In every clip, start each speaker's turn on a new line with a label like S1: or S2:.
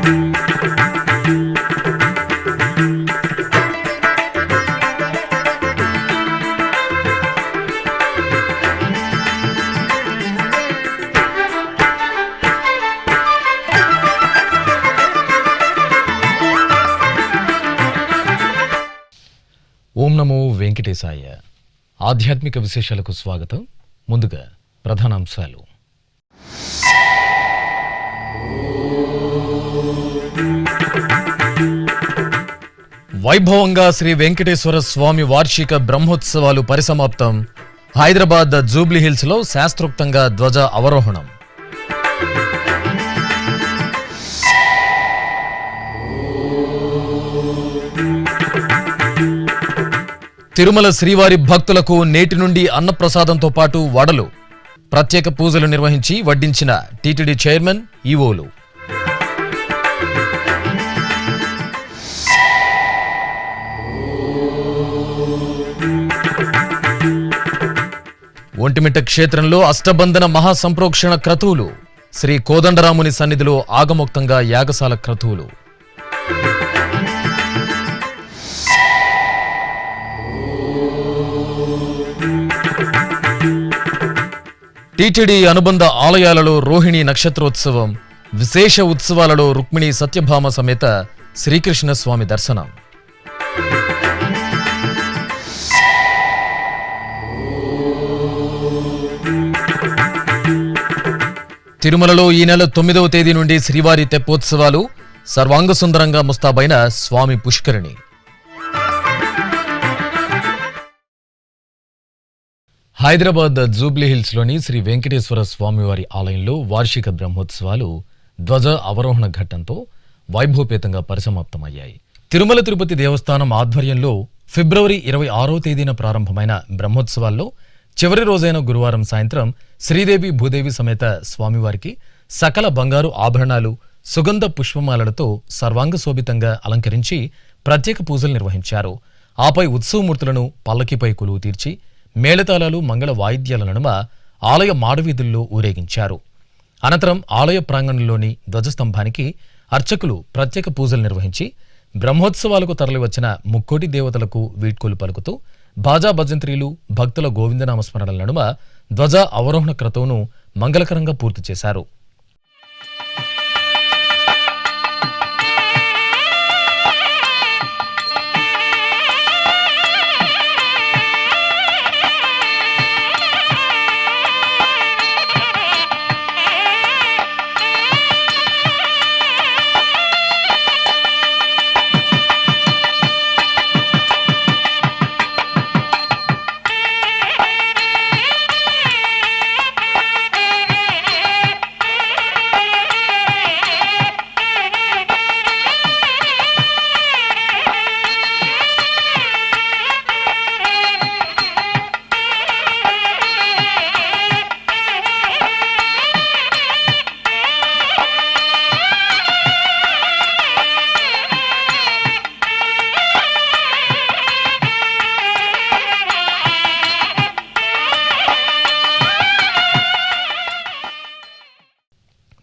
S1: ఓం నమో వెంకటేశాయ. ఆధ్యాత్మిక విశేషాలకు స్వాగతం. ముందుగా ప్రధానాంశాలు. వైభవంగా శ్రీ వెంకటేశ్వర స్వామి వార్షిక బ్రహ్మోత్సవాలు పరిసమాప్తం. హైదరాబాద్ జూబ్లీహిల్స్ లో శాస్త్రోక్తంగా ధ్వజ అవరోహణం. తిరుమల శ్రీవారి భక్తులకు నేటి నుండి అన్నప్రసాదంతో పాటు వడలు, ప్రత్యేక పూజలు నిర్వహించి వడ్డించిన టీటీడీ చైర్మన్, ఈవోలు. ఒంటిమిట్ట క్షేత్రంలో అష్టబంధన మహాసంప్రోక్షణ క్రతువులు. శ్రీ కోదండరాముని సన్నిధిలో ఆగమోక్తంగా యాగశాల క్రతువులు. టీటీడీ అనుబంధ ఆలయాలలో రోహిణి నక్షత్రోత్సవం. విశేష ఉత్సవాలలో రుక్మిణి సత్యభామ సమేత శ్రీకృష్ణ స్వామి దర్శనం. తిరుమలలో ఈ నెల 9వ తేదీ నుండి శ్రీవారి తెప్పోత్సవాలు. సర్వాంగ సుందరంగా ముస్తాబైన స్వామి పుష్కరిణి. హైదరాబాద్ జూబ్లీహిల్స్ లోని శ్రీ వెంకటేశ్వర స్వామివారి ఆలయంలో వార్షిక బ్రహ్మోత్సవాలు ధ్వజ అవరోహణ ఘట్టంతో వైభవపేతంగా పరిసమాప్తమయ్యాయి. తిరుమల తిరుపతి దేవస్థానం ఆధ్వర్యంలో ఫిబ్రవరి 26వ తేదీన ప్రారంభమైన బ్రహ్మోత్సవాల్లో చివరి రోజైన గురువారం సాయంత్రం శ్రీదేవి భూదేవి సమేత స్వామివారికి సకల బంగారు ఆభరణాలు, సుగంధ పుష్పమాలలతో సర్వాంగ శోభితంగా అలంకరించి ప్రత్యేక పూజలు నిర్వహించారు. ఆపై ఉత్సవమూర్తులను పల్లకిపై కొలువు తీర్చి మేళతాళాలు, మంగళ వాయిద్యాల నడుమ ఆలయ మాడవీధుల్లో ఊరేగించారు. అనంతరం ఆలయ ప్రాంగణంలోని ధ్వజస్తంభానికి అర్చకులు ప్రత్యేక పూజలు నిర్వహించి బ్రహ్మోత్సవాలకు తరలివచ్చిన ముక్కోటి దేవతలకు వీడ్కోలు పలుకుతూ బాజా భజంత్రీలు, భక్తుల గోవిందనామస్మరణల నడుమ ధ్వజ అవరోహణ క్రతువును మంగళకరంగా పూర్తి చేశారు.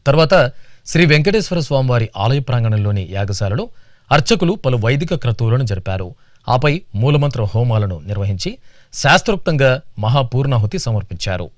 S1: తర్వాత శ్రీ వెంకటేశ్వర స్వామివారి ఆలయ ప్రాంగణంలోని యాగశాలలో అర్చకులు పలు వైదిక క్రతువులను జరిపారు. ఆపై మూలమంత్ర హోమాలను నిర్వహించి శాస్త్రోక్తంగా మహాపూర్ణాహుతి సమర్పించారు.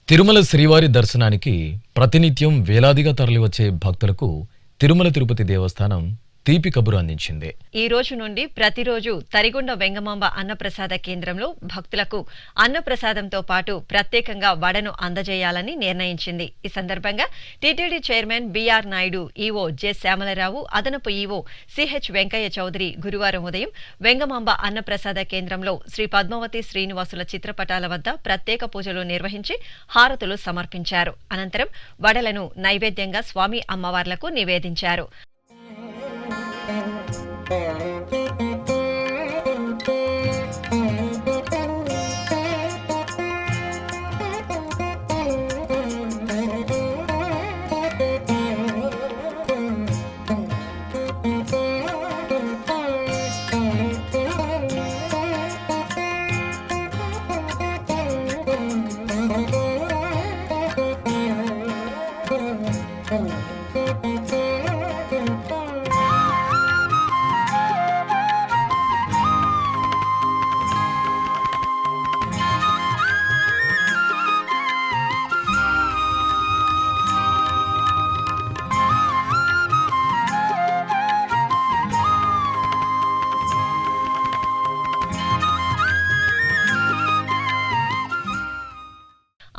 S1: తిరుమల శ్రీవారి దర్శనానికి ప్రతినిత్యం వేలాదిగా తరలివచ్చే భక్తులకు తిరుమల తిరుపతి దేవస్థానం తీపి కబురు అందించింది.
S2: ఈ రోజు నుండి ప్రతిరోజు తరిగొండ వెంగమాంబ అన్నప్రసాద కేంద్రంలో భక్తులకు అన్నప్రసాదంతో పాటు ప్రత్యేకంగా వడను అందజేయాలని నిర్ణయించింది. ఈ సందర్భంగా TTD chairman BR Naidu, EO J Syamala Rao, అదనపు ఈవో సిహెచ్ వెంకయ్య చౌదరి గురువారం ఉదయం వెంగమాంబ అన్నప్రసాద కేంద్రంలో శ్రీ పద్మావతి శ్రీనివాసుల చిత్రపటాల వద్ద ప్రత్యేక పూజలు నిర్వహించి హారతులు సమర్పించారు. అనంతరం వడలను నైవేద్యంగా స్వామి అమ్మవార్లకు నివేదించారు.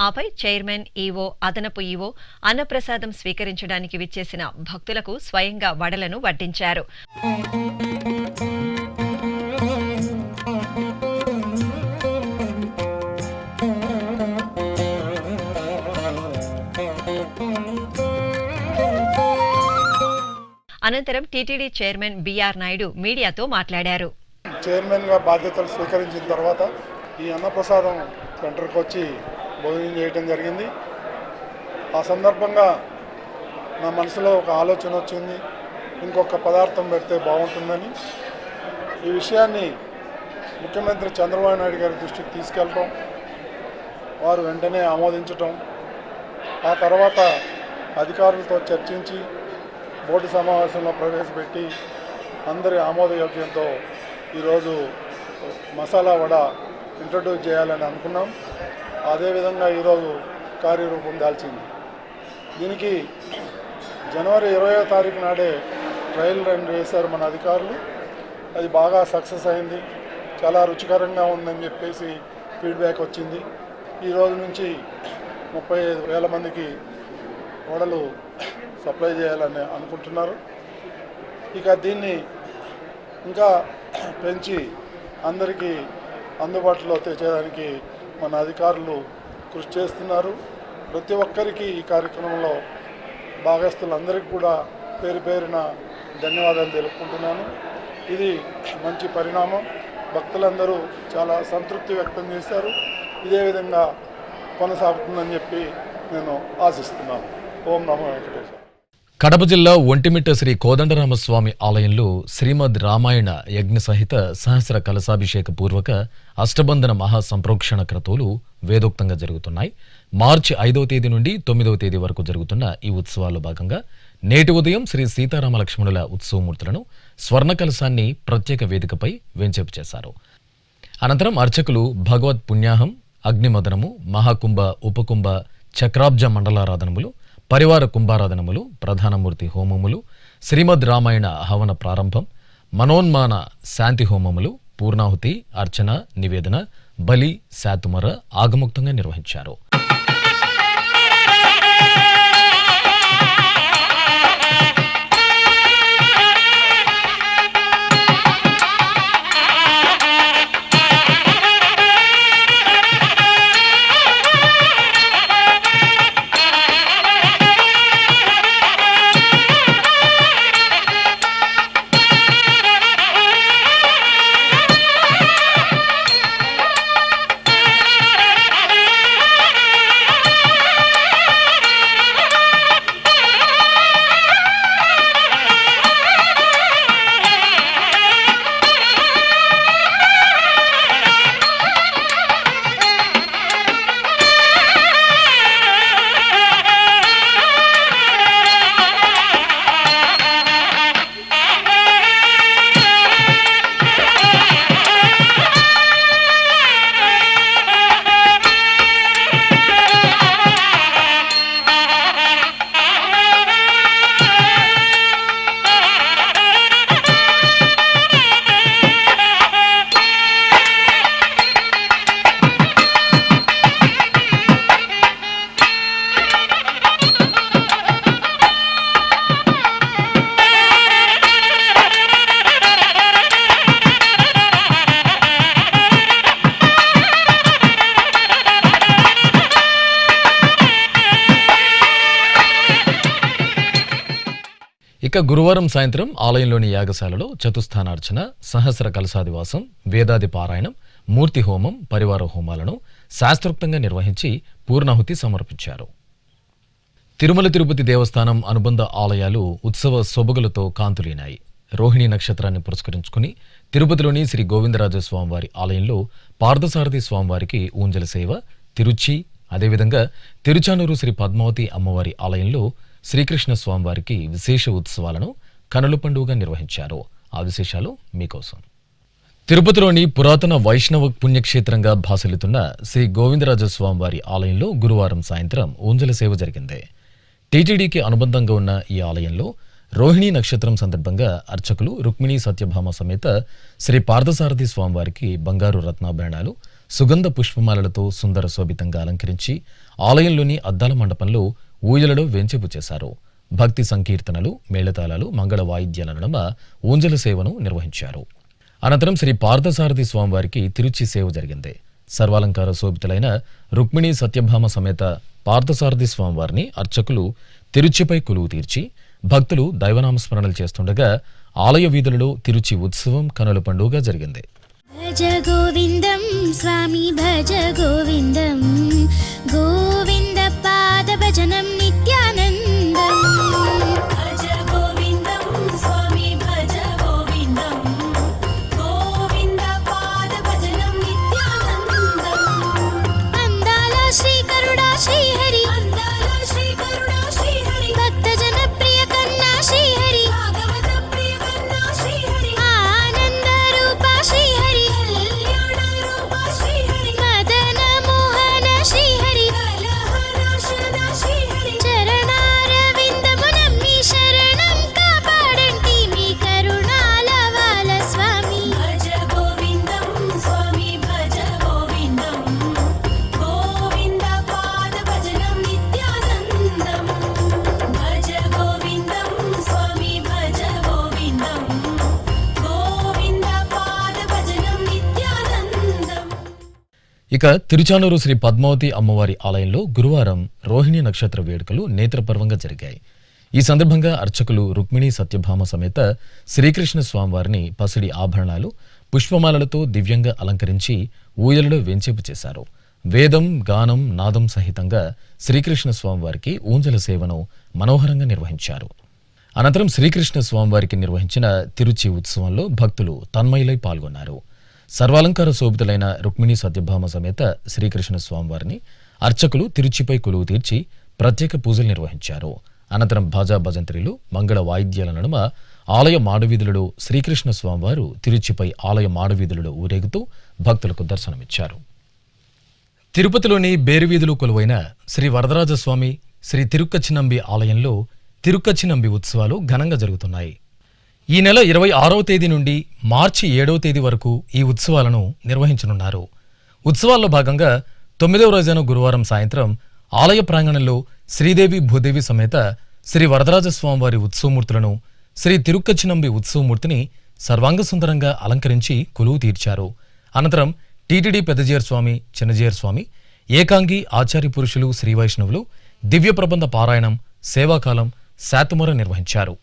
S2: ఆపై చైర్మన్, ఈవో, అదనపు ఈవో అన్నప్రసాదం స్వీకరించడానికి విచ్చేసిన భక్తులకు స్వయంగా వడలను వడ్డించారు. అనంతరం టీటీడీ చైర్మన్ బిఆర్ నాయుడు మీడియాతో మాట్లాడారు.
S3: చైర్మన్గా బాధ్యతలు స్వీకరించిన తర్వాత ఈ అన్నప్రసాదం సెంటర్కి వచ్చి భోజనం చేయడం జరిగింది. ఆ సందర్భంగా నా మనసులో ఒక ఆలోచన వచ్చింది, ఇంకొక పదార్థం పెడితే బాగుంటుందని. ఈ విషయాన్ని ముఖ్యమంత్రి చంద్రబాబు నాయుడు గారి దృష్టికి తీసుకెళ్ళటం, వారు వెంటనే ఆమోదించటం, ఆ తర్వాత అధికారులతో చర్చించి బోర్డు సమావేశంలో ప్రవేశపెట్టి అందరి ఆమోదయోగ్యంతో ఈరోజు మసాలా వడ ఇంట్రడ్యూస్ చేయాలని అనుకున్నాం. అదేవిధంగా ఈరోజు కార్యరూపం దాల్చింది. దీనికి జనవరి 20వ తారీఖు నాడే ట్రయల్ రన్ చేశారు మన అధికారులు. అది బాగా సక్సెస్ అయింది, చాలా రుచికరంగా ఉందని చెప్పేసి ఫీడ్బ్యాక్ వచ్చింది. ఈరోజు నుంచి 35,000 మందికి వడలు సప్లై చేయాలని అనుకుంటున్నారు. ఇక దీన్ని ఇంకా పెంచి అందరికీ అందుబాటులో తెచ్చేదానికి మన అధికారులు కృషి చేస్తున్నారు. ప్రతి ఒక్కరికి ఈ కార్యక్రమంలో భాగస్తులందరికీ కూడా పేరు పేరున ధన్యవాదాలు తెలుపుకుంటున్నాను. ఇది మంచి పరిణామం. భక్తులందరూ చాలా సంతృప్తి వ్యక్తం చేశారు. ఇదే విధంగా కొనసాగుతుందని చెప్పి నేను ఆశిస్తున్నాను. ఓం నమో వెంకటేశ్వర.
S1: కడప జిల్లా ఒంటిమిట్ట శ్రీ కోదండరామస్వామి ఆలయంలో శ్రీమద్ రామాయణ యజ్ఞ సహిత సహస్ర కలశాభిషేక పూర్వక అష్టబంధన మహాసంప్రోక్షణ క్రతువులు వేదోక్తంగా జరుగుతున్నాయి. మార్చి 5వ తేదీ నుండి 9వ తేదీ వరకు జరుగుతున్న ఈ ఉత్సవాల్లో భాగంగా నేటి ఉదయం శ్రీ సీతారామ లక్ష్మణుల ఉత్సవమూర్తులను స్వర్ణ కలశాన్ని ప్రత్యేక వేదికపై వేంచేపు చేశారు. అనంతరం అర్చకులు భగవత్ పుణ్యాహం, అగ్నిమదనము, మహాకుంభ, ఉపకుంభ, చక్రాబ్జ మండలారాధనములు, పరివార కుంభారాధనములు, ప్రధానమూర్తి హోమములు, శ్రీమద్ రామాయణ హవన ప్రారంభం, మనోన్మాన శాంతి హోమములు, పూర్ణాహుతి, అర్చన, నివేదన, బలి, శాతుమర ఆగముక్తంగా నిర్వహించారు. ఇక గురువారం సాయంత్రం ఆలయంలోని యాగశాలలో చతుస్థానార్చన, సహస్ర కలశాదివాసం, వేదాది పారాయణం, మూర్తి హోమం, పరివార హోమాలను శాస్త్రోక్తంగా నిర్వహించి పూర్ణాహుతి సమర్పించారు. తిరుమల తిరుపతి దేవస్థానం అనుబంధ ఆలయాలు ఉత్సవ సొబగులతో కాంతులీనాయి. రోహిణి నక్షత్రాన్ని పురస్కరించుకుని తిరుపతిలోని శ్రీ గోవిందరాజ స్వామివారి ఆలయంలో పార్థసారథి స్వామివారికి ఊంజల సేవ, తిరుచి, అదేవిధంగా తిరుచానూరు శ్రీ పద్మావతి అమ్మవారి ఆలయంలో శ్రీకృష్ణ స్వామివారికి విశేష ఉత్సవాలను కనుల పండుగగా నిర్వహించారు. ఆ విశేషాలు మీకోసం. తిరుపతిలోని పురాతన వైష్ణవ పుణ్యక్షేత్రంగా భాసలుతున్న శ్రీ గోవిందరాజ స్వామివారి ఆలయంలో గురువారం సాయంత్రం ఊంజల సేవ జరిగింది. టీటీడీకి అనుబంధంగా ఉన్న ఈ ఆలయంలో రోహిణీ నక్షత్రం సందర్భంగా అర్చకులు రుక్మిణీ సత్యభామ సమేత శ్రీ పార్థసారథి స్వామివారికి బంగారు రత్నాభరణాలు, సుగంధ పుష్పమాలలతో సుందర శోభితంగా అలంకరించి ఆలయంలోని అద్దాల మండపంలో ఊయలలో వేంచేపు చేశారు. భక్తి సంకీర్తనలు, మేళతాళాలు, మంగళ వాయిద్యాల నడుమ ఊంజల సేవను నిర్వహించారు. అనంతరం శ్రీ పార్థసారథి స్వామివారికి తిరుచి సేవ జరిగింది. సర్వాలంకార శోభితులైన రుక్మిణీ సత్యభామ సమేత పార్థసారథి స్వామివారిని అర్చకులు తిరుచిపై కొలువు తీర్చి భక్తులు దైవనామస్మరణలు చేస్తుండగా ఆలయ వీధులలో తిరుచి ఉత్సవం కనుల పండుగ జరిగింది.
S4: భజ గోవిందం స్వామి భజ గోవిందం, గోవింద పాద భజనం నిత్యానందం. భజ గోవిందం స్వామి భజ గోవిందం, గోవింద పాద భజనం నిత్యానందం. అందాల శ్రీ కరుడా శ్రీహరి, అందాల శ్రీ కరుడా శ్రీహరి, భక్త జన ప్రియ కన్నా శ్రీహరి, భాగవత ప్రియ కన్నా శ్రీహరి, ఆనంద రూప శ్రీహరి, కళ్యాణ రూప శ్రీహరి, మదన మోహన శ్రీహరి, కలహనాశన శ్రీహరి, చరణారవిందము నమ్మి శరణం కాపాడంటి మీ కరుణాల వాల స్వామి. భజ గోవిందం స్వామి భజ గోవిందం, గోవింద పాద భజనం నిత్యానందం. భజ గోవిందం స్వామి భజ గోవిందం, గోవింద పాద భజనం నిత్యానందం.
S1: ఇక తిరుచానూరు శ్రీ పద్మావతి అమ్మవారి ఆలయంలో గురువారం రోహిణి నక్షత్ర వేడుకలు నేత్రపర్వంగా జరిగాయి. ఈ సందర్భంగా అర్చకులు రుక్మిణీ సత్యభామ సమేత శ్రీకృష్ణ స్వామివారిని పసిడి ఆభరణాలు, పుష్పమాలలతో దివ్యంగా అలంకరించి ఊయలలో వేంచేపు చేశారు. వేదం, గానం, నాదం సహితంగా శ్రీకృష్ణ స్వామివారికి ఊంజల సేవను మనోహరంగా నిర్వహించారు. అనంతరం శ్రీకృష్ణ స్వామివారికి నిర్వహించిన తిరుచి ఉత్సవంలో భక్తులు తన్మయులై పాల్గొన్నారు. సర్వాలంకార శోభితులైన రుక్మిణీ సత్యభామ సమేత శ్రీకృష్ణ స్వామివారిని అర్చకులు తిరుచిపై కొలువు తీర్చి ప్రత్యేక పూజలు నిర్వహించారు. అనంతరం భాజా భజంత్రీలు, మంగళ వాయిద్యాల నడుమ ఆలయ మాడవీధులలో శ్రీకృష్ణ స్వామివారు తిరుచిపై ఆలయ మాడవీధులలో ఊరేగుతూ భక్తులకు దర్శనమిచ్చారు. తిరుపతిలోని బేరువీధులు కొలువైన శ్రీ వరదరాజస్వామి శ్రీ తిరుక్కచ్చినంబి ఆలయంలో తిరుక్కచ్చినంబి ఉత్సవాలు ఘనంగా జరుగుతున్నాయి. ఈ నెల 26వ తేదీ నుండి మార్చి 7వ తేదీ వరకు ఈ ఉత్సవాలను నిర్వహించనున్నారు. ఉత్సవాల్లో భాగంగా 9వ రోజైన గురువారం సాయంత్రం ఆలయ ప్రాంగణంలో శ్రీదేవి భూదేవి సమేత శ్రీ వరదరాజస్వామివారి ఉత్సవమూర్తులను, శ్రీ తిరుక్కచ్చినంబి ఉత్సవమూర్తిని సర్వాంగ సుందరంగా అలంకరించి కొలువు తీర్చారు. అనంతరం టీటీడీ పెద్దజీయర్ స్వామి, చిన్నజీయర్ స్వామి, ఏకాంగి ఆచార్య పురుషులు, శ్రీ వైష్ణవులు దివ్య ప్రబంధ పారాయణం, సేవాకాలం, శాతుమర నిర్వహించారు.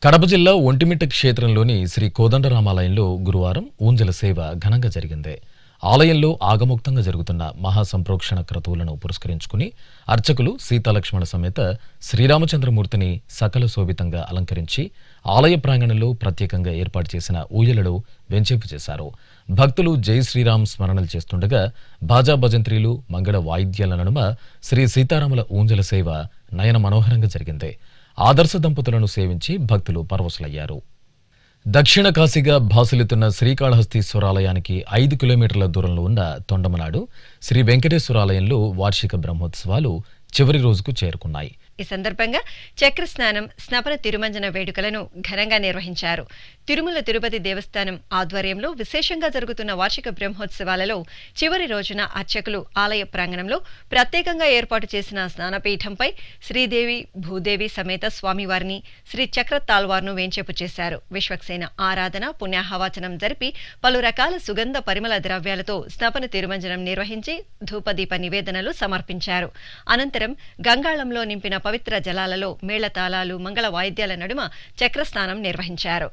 S1: కడప జిల్లా ఒంటిమిట్ట క్షేత్రంలోని శ్రీ కోదండరామాలయంలో గురువారం ఊంజల సేవ ఘనంగా జరిగింది. ఆలయంలో ఆగమోక్తంగా జరుగుతున్న మహాసంప్రోక్షణ క్రతువులను పురస్కరించుకుని అర్చకులు సీతాలక్ష్మణ సమేత శ్రీరామచంద్రమూర్తిని సకల శోభితంగా అలంకరించి ఆలయ ప్రాంగణంలో ప్రత్యేకంగా ఏర్పాటు చేసిన ఊయలలో వెంచేపు చేశారు. భక్తులు జై శ్రీరామ్ స్మరణలు చేస్తుండగా బాజా భజంత్రీలు, మంగళ వాయిద్యాల నడుమ శ్రీ సీతారాముల ఊంజల సేవ నయన మనోహరంగా జరిగింది. ఆదర్శ దంపతులను సేవించి భక్తులు పరవశులయ్యారు. దక్షిణ కాశీగా భాసలుతున్న శ్రీకాళహస్తీశ్వరాలయానికి 5 కిలోమీటర్ల దూరంలో ఉన్న తొండమనాడు శ్రీ వెంకటేశ్వరాలయంలో వార్షిక బ్రహ్మోత్సవాలు చివరి రోజుకు చేరుకున్నాయి.
S2: ఈ సందర్భంగా చక్ర స్నానం, స్నపన తిరుమంజన వేడుకలను ఘనంగా నిర్వహించారు. తిరుమల తిరుపతి దేవస్థానం ఆధ్వర్యంలో విశేషంగా జరుగుతున్న వార్షిక బ్రహ్మోత్సవాలలో చివరి రోజున అర్చకులు ఆలయ ప్రాంగణంలో ప్రత్యేకంగా ఏర్పాటు చేసిన స్నానపీఠంపై శ్రీదేవి భూదేవి సమేత స్వామివారిని, శ్రీ చక్ర తాల్వార్ను వేంచేపు చేశారు. విశ్వక్సేన ఆరాధన, పుణ్యాహవాచనం జరిపి పలు రకాల సుగంధ పరిమళ ద్రవ్యాలతో స్నపన తిరుమంజనం నిర్వహించి ధూపదీప నివేదనలు సమర్పించారు. అనంతరం గంగాళంలో నింపిన పవిత్ర జలాలలో మేళతాళాలు మంగళ వాయిద్యాల నడుమ చక్రస్నానం నిర్వహించారు.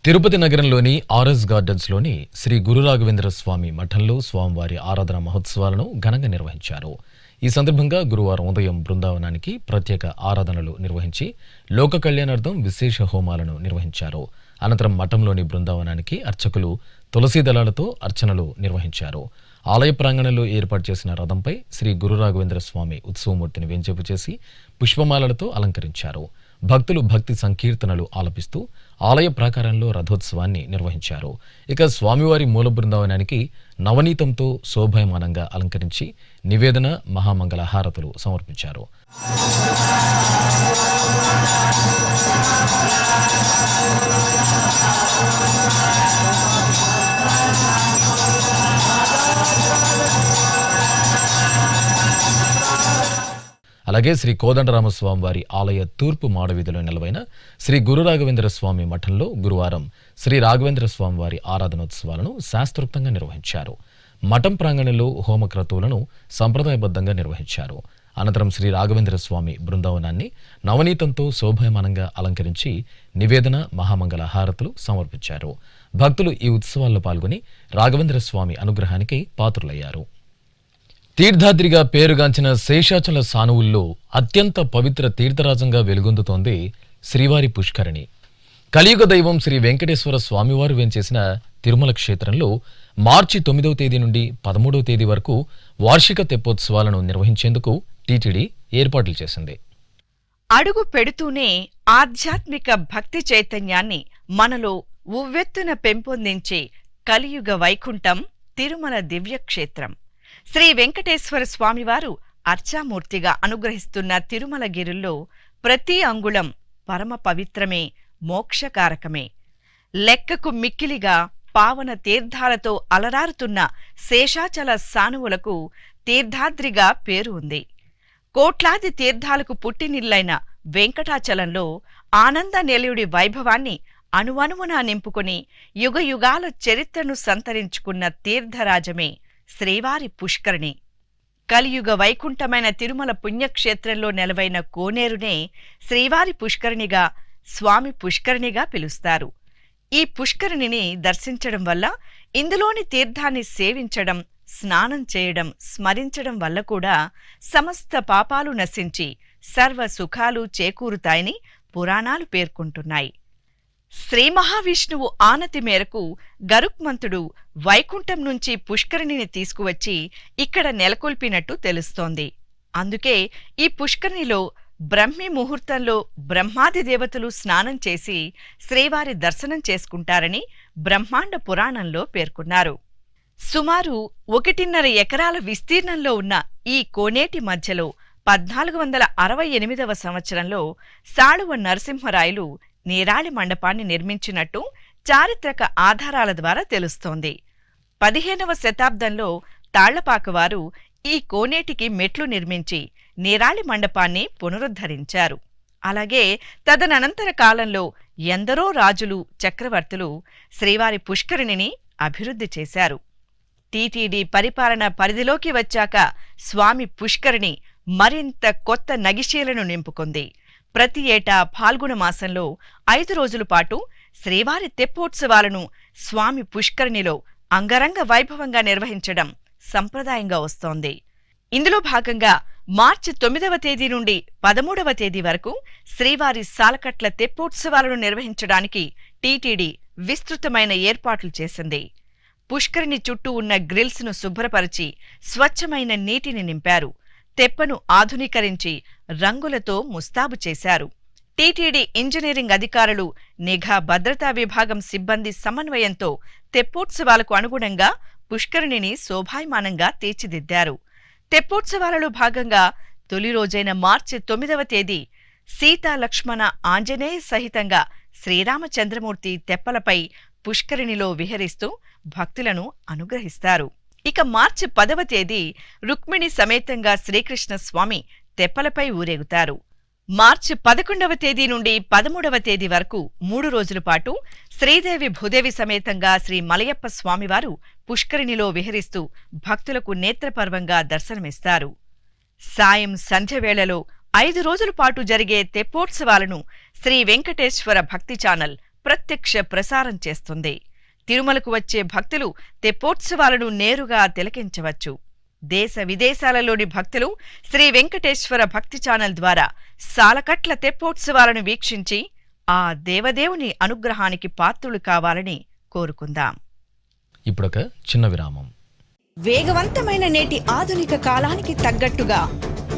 S1: తిరుపతి నగరంలోని ఆర్ఎస్ గార్డెన్స్లోని శ్రీ గురు రాఘవేంద్ర స్వామి మఠంలో స్వామివారి ఆరాధన మహోత్సవాలను ఘనంగా నిర్వహించారు. ఈ సందర్భంగా గురువారం ఉదయం బృందావనానికి ప్రత్యేక ఆరాధనలు నిర్వహించి లోక కళ్యాణార్థం విశేష హోమాలను నిర్వహించారు. అనంతరం మఠంలోని బృందావనానికి అర్చకులు తులసీ దళాలతో అర్చనలు నిర్వహించారు. ఆలయ ప్రాంగణంలో ఏర్పాటు చేసిన రథంపై శ్రీ గురు రాఘవేంద్ర స్వామి ఉత్సవమూర్తిని వెంచేపు చేసి పుష్పమాలలతో అలంకరించారు. భక్తులు భక్తి సంకీర్తనలు ఆలపిస్తూ ఆలయ ప్రాకారంలో రథోత్సవాన్ని నిర్వహించారు. ఇక స్వామివారి మూల బృందావనానికి నవనీతంతో శోభాయమానంగా అలంకరించి నివేదన మహామంగళ హారతులు సమర్పించారు. అలాగే శ్రీ కోదండరామస్వామి వారి ఆలయ తూర్పు మాడవీధిలో నిలవైన శ్రీ గురు రాఘవేంద్ర స్వామి మఠంలో గురువారం శ్రీ రాఘవేంద్ర స్వామి వారి ఆరాధనోత్సవాలను శాస్త్రోక్తంగా నిర్వహించారు. మఠం ప్రాంగణంలో హోమక్రతువులను సంప్రదాయబద్ధంగా నిర్వహించారు. అనంతరం శ్రీ రాఘవేంద్ర స్వామి బృందావనాన్ని నవనీతంతో శోభాయమానంగా అలంకరించి నివేదన మహామంగళ హారతులు సమర్పించారు. భక్తులు ఈ ఉత్సవాల్లో పాల్గొని రాఘవేంద్ర స్వామి అనుగ్రహానికి పాత్రులయ్యారు. తీర్థాద్రిగా పేరుగాంచిన శేషాచల సానువుల్లో అత్యంత పవిత్ర తీర్థరాజంగా వెలుగొందుతోంది శ్రీవారి పుష్కరిణి. కలియుగ దైవం శ్రీ వెంకటేశ్వర స్వామివారు వేంచేసిన తిరుమల క్షేత్రంలో మార్చి 9వ తేదీ నుండి 13వ తేదీ వరకు వార్షిక తెప్పోత్సవాలను నిర్వహించేందుకు టీటీడీ ఏర్పాట్లు చేసింది.
S5: అడుగు పెడుతూనే ఆధ్యాత్మిక భక్తి చైతన్యాన్ని మనలో ఉవ్వెత్తున పెంపొందించే కలియుగ వైకుంఠం తిరుమల దివ్యక్షేత్రం. శ్రీ వెంకటేశ్వర స్వామివారు అర్చామూర్తిగా అనుగ్రహిస్తున్న తిరుమలగిరుల్లో ప్రతి అంగుళం పరమ పవిత్రమే, మోక్షకారకమే. లెక్కకు మిక్కిలిగా పావన తీర్థాలతో అలరారుతున్న శేషాచల సానువులకు తీర్థాద్రిగా పేరు ఉంది. కోట్లాది తీర్థాలకు పుట్టినిల్లైన వెంకటాచలంలో ఆనంద నిలయుడి వైభవాన్ని అణువణువునా నింపుకొని యుగయుగాల చరిత్రను సంతరించుకున్న తీర్థరాజమే శ్రీవారి పుష్కరిణి. కలియుగ వైకుంఠమైన తిరుమల పుణ్యక్షేత్రంలో నెలవైన కోనేరునే శ్రీవారి పుష్కరిణిగా, స్వామి పుష్కరిణిగా పిలుస్తారు. ఈ పుష్కరిణిని దర్శించడం వల్ల, ఇందులోని తీర్థాన్ని సేవించడం, స్నానం చేయడం, స్మరించడం వల్ల కూడా సమస్త పాపాలు నశించి సర్వ సుఖాలు చేకూరుతాయని పురాణాలు పేర్కొంటున్నాయి. శ్రీ మహావిష్ణువు ఆనతి మేరకు గరుక్మంతుడు వైకుంఠం నుంచి పుష్కరిణిని తీసుకువచ్చి ఇక్కడ నెలకొల్పినట్టు తెలుస్తోంది. అందుకే ఈ పుష్కరిణిలో బ్రహ్మీ ముహూర్తంలో బ్రహ్మాది దేవతలు స్నానం చేసి శ్రీవారి దర్శనం చేసుకుంటారని బ్రహ్మాండ పురాణంలో పేర్కొన్నారు. సుమారు 1.5 ఎకరాల విస్తీర్ణంలో ఉన్న ఈ కోనేటి మధ్యలో 1468వ సంవత్సరంలో సాళువ నరసింహరాయలు నీరాళి మండపాన్ని నిర్మించినట్టు చారిత్రక ఆధారాల ద్వారా తెలుస్తోంది. 15వ శతాబ్దంలో తాళ్లపాకవారు ఈ కోనేటికి మెట్లు నిర్మించి నీరాళి మండపాన్ని పునరుద్ధరించారు. అలాగే తదనంతర కాలంలో ఎందరో రాజులు, చక్రవర్తులు శ్రీవారి పుష్కరిణిని అభివృద్ధి చేశారు. టీటీడీ పరిపాలన పరిధిలోకి వచ్చాక స్వామి పుష్కరిణి మరింత కొత్త నగిశీలను నింపుకుంది. ప్రతి ఏటా ఫాల్గుణ మాసంలో 5 రోజుల పాటు శ్రీవారి తెప్పోత్సవాలను స్వామి పుష్కరిణిలో అంగరంగ వైభవంగా నిర్వహించడం సంప్రదాయంగా వస్తోంది. ఇందులో భాగంగా మార్చి 9వ తేదీ నుండి 13వ తేదీ వరకు శ్రీవారి సాలకట్ల తెప్పోత్సవాలను నిర్వహించడానికి టీటీడీ విస్తృతమైన ఏర్పాట్లు చేసింది. పుష్కరిణి చుట్టూ ఉన్న గ్రిల్స్ను శుభ్రపరిచి స్వచ్ఛమైన నీటిని నింపారు. తెప్పను ఆధునీకరించి రంగులతో ముస్తాబు చేశారు. టీటీడీ ఇంజనీరింగ్ అధికారులు, నిఘా భద్రతా విభాగం సిబ్బంది సమన్వయంతో తెప్పోత్సవాలకు అనుగుణంగా పుష్కరిణిని శోభాయమానంగా తీర్చిదిద్దారు. తెప్పోత్సవాలలో భాగంగా తొలి రోజైన మార్చి 9వ తేదీ సీతా లక్ష్మణ ఆంజనేయ సహితంగా శ్రీరామచంద్రమూర్తి తెప్పలపై పుష్కరిణిలో విహరిస్తూ భక్తులను అనుగ్రహిస్తారు. ఇక మార్చి 10వ తేదీ రుక్మిణి సమేతంగా శ్రీకృష్ణ స్వామి తెప్పలపై ఊరేగుతారు. మార్చి 11వ తేదీ నుండి 13వ తేదీ వరకు 3 రోజుల పాటు శ్రీదేవి భూదేవి సమేతంగా శ్రీ మలయప్ప స్వామివారు పుష్కరిణిలో విహరిస్తూ భక్తులకు నేత్రపర్వంగా దర్శనమిస్తారు. సాయం సంధ్యవేళలో 5 రోజుల పాటు జరిగే తెప్పోత్సవాలను శ్రీ వెంకటేశ్వర భక్తి ఛానల్ ప్రత్యక్ష ప్రసారం చేస్తుంది. తిరుమలకు వచ్చే భక్తులు తెప్పోత్సవాలను నేరుగా తిలకించవచ్చు. దేశ విదేశాలలోని భక్తులు శ్రీ వెంకటేశ్వర భక్తి ఛానల్ ద్వారా సాలకట్ల తెప్పోత్సవాలను వీక్షించి ఆ దేవదేవుని అనుగ్రహానికి పాత్రులు కావాలని కోరుకుందాం.
S1: ఇప్పుడొక చిన్న విరామం.
S5: వేగవంతమైన నేటి ఆధునిక కాలానికి తగ్గట్టుగా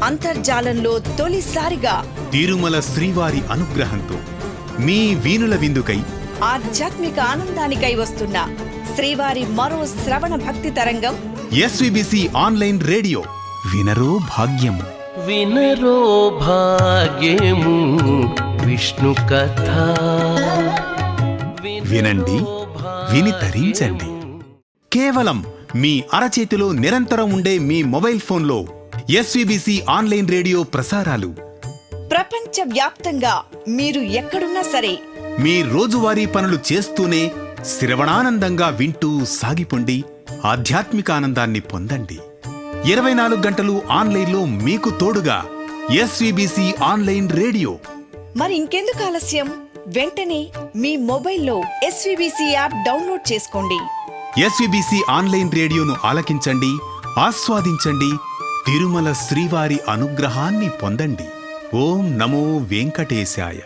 S5: అంతర్జాలంలో తొలిసారిగా
S6: తిరుమల శ్రీవారి అనుగ్రహంతో మీ వీణుల విందుకై
S5: ఆధ్యాత్మిక ఆనందానికై వస్తున్న శ్రీవారి మరో శ్రవణ భక్తి తరంగం
S6: ఎస్వీబీసీ ఆన్లైన్ రేడియో వినరో భాగ్యము.
S7: వినరో భాగ్యము విష్ణు కథ.
S6: వినండి, విని తరించండి. కేవలం మీ అరచేతిలో నిరంతరం ఉండే మీ మొబైల్ ఫోన్లో ఎస్వీబీసీ ఆన్లైన్ రేడియో ప్రసారాలు
S5: ప్రపంచ వ్యాప్తంగా మీరు ఎక్కడున్నా సరే
S6: మీ రోజువారీ పనులు చేస్తూనే శ్రవణానందంగా వింటూ సాగిపోండి. ఆధ్యాత్మిక ఆనందాన్ని పొందండి. 24 గంటలు ఆన్లైన్లో మీకు తోడుగా ఎస్వీబీసీ ఆన్లైన్ రేడియో.
S5: మరి ఇంకెందుకు ఆలస్యం? వెంటనే మీ మొబైల్లో ఎస్వీబీసీ యాప్ డౌన్లోడ్ చేసుకోండి.
S6: ఎస్వీబీసీ ఆన్లైన్ రేడియోను ఆలకించండి, ఆస్వాదించండి. తిరుమల శ్రీవారి అనుగ్రహాన్ని పొందండి. ఓం నమో వెంకటేశాయ.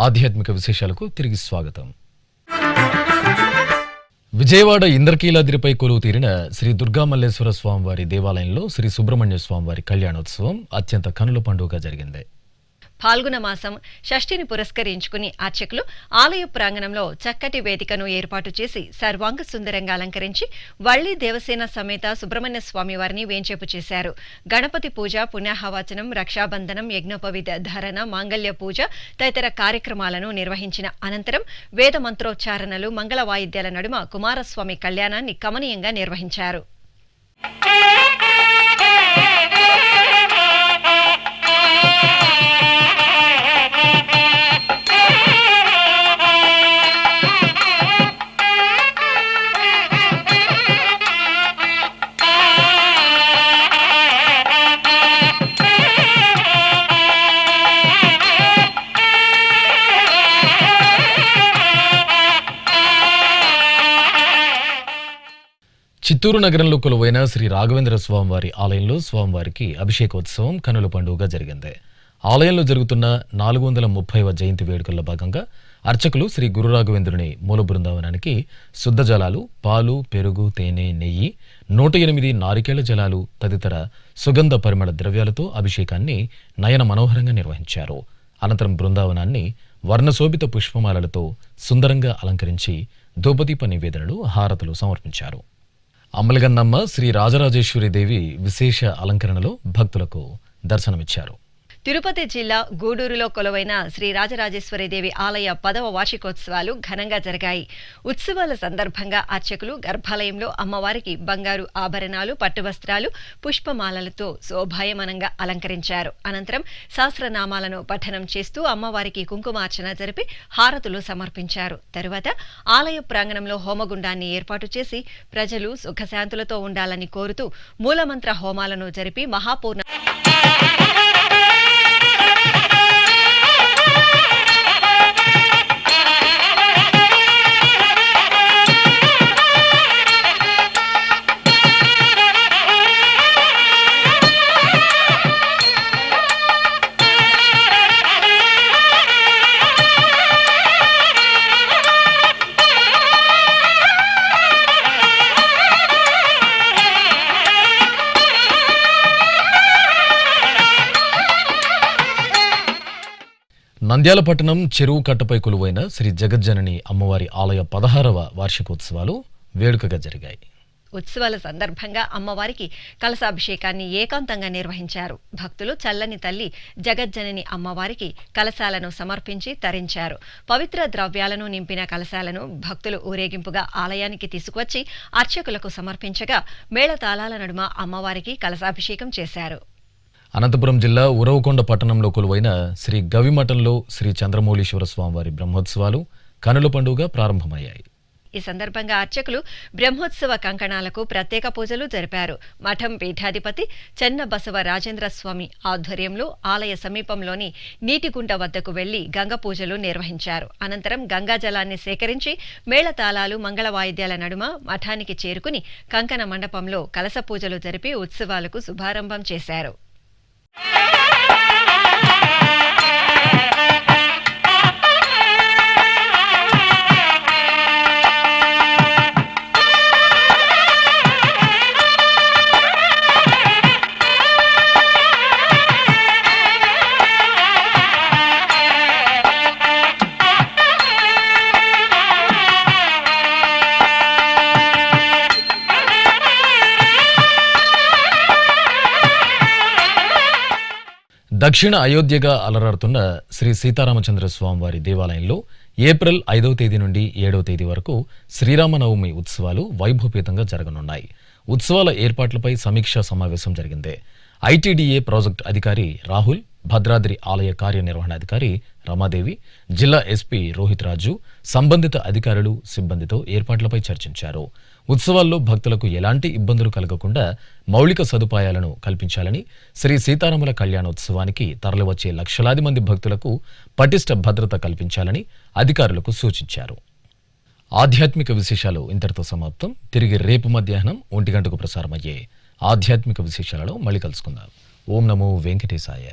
S1: ఆధ్యాత్మిక విశేషాలకు తిరిగి స్వాగతం. విజయవాడ ఇంద్రకీలాద్రిపై కొలువు తీరిన శ్రీ దుర్గామల్లేశ్వర స్వామివారి దేవాలయంలో శ్రీ సుబ్రహ్మణ్య స్వామివారి కళ్యాణోత్సవం అత్యంత కనుల పండుగగా జరిగింది.
S2: పాల్గొన మాసం షష్ఠిని పురస్కరించుకుని అర్చకులు ఆలయ ప్రాంగణంలో చక్కటి వేదికను ఏర్పాటు చేసి సర్వాంగ సుందరంగా అలంకరించి వళ్లి దేవసేన సమేత సుబ్రహ్మణ్య స్వామి వారిని వేంచేపు చేశారు. గణపతి పూజ, పుణ్యాహవాచనం, రక్షాబంధనం, యజ్ఞోపవీత ధారణ, మాంగళ్య పూజ తదితర కార్యక్రమాలను నిర్వహించిన అనంతరం వేద మంత్రోచ్చారణలు, మంగళ వాయిద్యాల నడుమ కుమారస్వామి కళ్యాణాన్ని కమనీయంగా నిర్వహించారు.
S1: చిత్తూరు నగరంలో కొలువైన శ్రీ రాఘవేంద్ర స్వామివారి ఆలయంలో స్వామివారికి అభిషేకోత్సవం కనుల పండుగగా జరిగింది. ఆలయంలో జరుగుతున్న 430వ జయంతి వేడుకల్లో భాగంగా అర్చకులు శ్రీ గురు రాఘవేంద్రుని మూల బృందావనానికి శుద్ధ జలాలు, పాలు, పెరుగు, తేనె, నెయ్యి, 108 నారికేళ్ల జలాలు తదితర సుగంధ పరిమళ ద్రవ్యాలతో అభిషేకాన్ని నయన మనోహరంగా నిర్వహించారు. అనంతరం బృందావనాన్ని వర్ణశోభిత పుష్పమాలలతో సుందరంగా అలంకరించి ధూపదీప నివేదనలు, హారతులు సమర్పించారు. అమలగన్నమ్మ శ్రీ రాజరాజేశ్వరి దేవి విశేష అలంకరణలో భక్తులకు దర్శనమిచ్చారు.
S2: తిరుపతి జిల్లా గూడూరులో కొలువైన శ్రీ రాజరాజేశ్వరీదేవి ఆలయ 10వ వార్షికోత్సవాలు ఘనంగా జరిగాయి. ఉత్సవాల సందర్భంగా అర్చకులు గర్భాలయంలో అమ్మవారికి బంగారు ఆభరణాలు, పట్టువస్త్రాలు, పుష్పమాలలతో శోభాయమానంగా అలంకరించారు. అనంతరం సహస్రనామాలను పఠనం చేస్తూ అమ్మవారికి కుంకుమార్చన జరిపి హారతులు సమర్పించారు. తరువాత ఆలయ ప్రాంగణంలో హోమగుండాన్ని ఏర్పాటు చేసి ప్రజలు సుఖశాంతులతో ఉండాలని కోరుతూ మూలమంత్ర హోమాలను జరిపి మహాపూర్ణ
S1: నంద్యాల పట్టణం చెరువు కట్టపై కొలువైన శ్రీ జగజ్జనని అమ్మవారి ఆలయ 16వ వార్షికోత్సవాలు వేడుకగా జరిగాయి.
S2: ఉత్సవాల సందర్భంగా అమ్మవారికి కలశాభిషేకాన్ని ఏకాంతంగా నిర్వహించారు. భక్తులు చల్లని తల్లి జగజ్జనని అమ్మవారికి కలశాలను సమర్పించి తరించారు. పవిత్ర ద్రవ్యాలను నింపిన కలశాలను భక్తులు ఊరేగింపుగా ఆలయానికి తీసుకువచ్చి అర్చకులకు సమర్పించగా మేళతాళాల నడుమ అమ్మవారికి కలశాభిషేకం చేశారు.
S1: అనంతపురం జిల్లా ఉరవకొండ పట్టణంలో కొలువైన శ్రీ గవిమఠంలో శ్రీ చంద్రమౌళీశ్వర స్వామివారి బ్రహ్మోత్సవాలు కనుల పండుగ ప్రారంభమయ్యాయి.
S2: ఈ సందర్భంగా అర్చకులు బ్రహ్మోత్సవ కంకణాలకు ప్రత్యేక పూజలు జరిపారు. మఠం పీఠాధిపతి చెన్న బసవ రాజేంద్ర స్వామి ఆధ్వర్యంలో ఆలయ సమీపంలోని నీటిగుంట వద్దకు వెళ్లి గంగ పూజలు నిర్వహించారు. అనంతరం గంగా జలాన్ని సేకరించి మేళతాళాలు మంగళ వాయిద్యాల నడుమ మఠానికి చేరుకుని కంకణ మండపంలో కలశ పూజలు జరిపి ఉత్సవాలకు శుభారంభం చేశారు.
S1: దక్షిణ అయోధ్యగా అలరాడుతున్న శ్రీ సీతారామచంద్ర స్వామివారి దేవాలయంలో ఏప్రిల్ 5వ తేదీ నుండి 7వ తేదీ వరకు శ్రీరామనవమి ఉత్సవాలు వైభవపేతంగా జరగనున్నాయి. ఉత్సవాల ఏర్పాట్లపై సమీక్షా సమావేశం జరిగింది. ఐటీడీఏ ప్రాజెక్టు అధికారి రాహుల్, భద్రాద్రి ఆలయ కార్యనిర్వహణాధికారి రమాదేవి, జిల్లా ఎస్పీ రోహిత్ రాజు సంబంధిత అధికారులు, సిబ్బందితో ఏర్పాట్లపై చర్చించారు. ఉత్సవాల్లో భక్తులకు ఎలాంటి ఇబ్బందులు కలగకుండా మౌలిక సదుపాయాలను కల్పించాలని, శ్రీ సీతారాముల కళ్యాణోత్సవానికి తరలివచ్చే లక్షలాది మంది భక్తులకు పటిష్ట భద్రత కల్పించాలని అధికారులకు సూచించారు. ఆధ్యాత్మిక విశేషాలు ఇంతటితో సమాప్తం. తిరిగి రేపు మధ్యాహ్నం 1 గంటకు ప్రసారమయ్యే ఆధ్యాత్మిక విశేషాలలో మళ్ళీ కలుసుకుందాం. ఓం నమో వెంకటేశాయ.